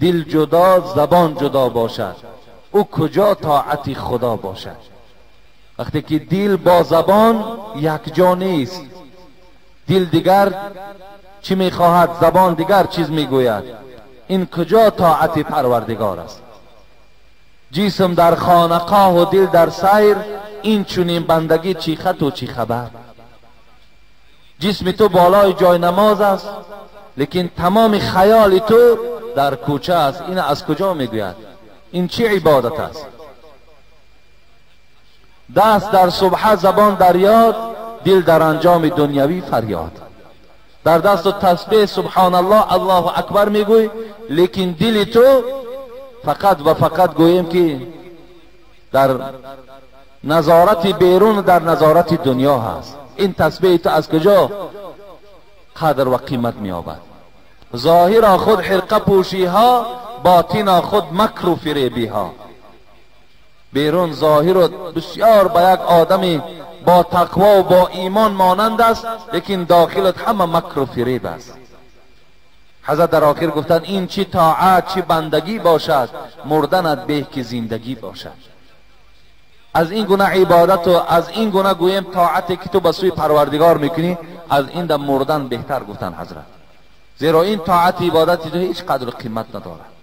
دل جدا زبان جدا باشد، او کجا طاعت خدا باشد؟ وقتی که دل با زبان یک جا نیست، دل دیگر چی میخواهد، زبان دیگر چیز میگوید، این کجا طاعت پروردگار است؟ جسم در خانقاه و دل در سیر، این چنین بندگی چی خط و چی خبر؟ جسم تو بالای جای نماز است، لیکن تمام خیال تو در کوچه است. این از کجا میگوید؟ این چه عبادت است؟ دست در سبحه، زبان در یاد، دل در انجام دنیوی فریاد. در دست و تسبیح سبحان الله الله اکبر میگوی، لیکن دل تو فقط و فقط گوییم که در نظارت بیرون، در نظارت دنیا هست. این تسبیح تو از کجا قدر و قیمت می‌یابد؟ ظاهر خود حرقه پوشی ها، باطن خود مکر و فریبی ها. بیرون ظاهر بسیار با یک آدمی با تقوا و با ایمان مانند است، لیکن داخلت همه مکر و فریب است. حضرت در آخر گفتند این چی طاعت چی بندگی باشد، مردنت به که زندگی باشد. از این گونه عبادت و از این گونه گویم طاعتی که تو به سوی پروردگار میکنی، از این دم مردن بهتر گفتن حضرت. زیرا این طاعت عبادتی تو هیچ قدر و قیمت ندارد.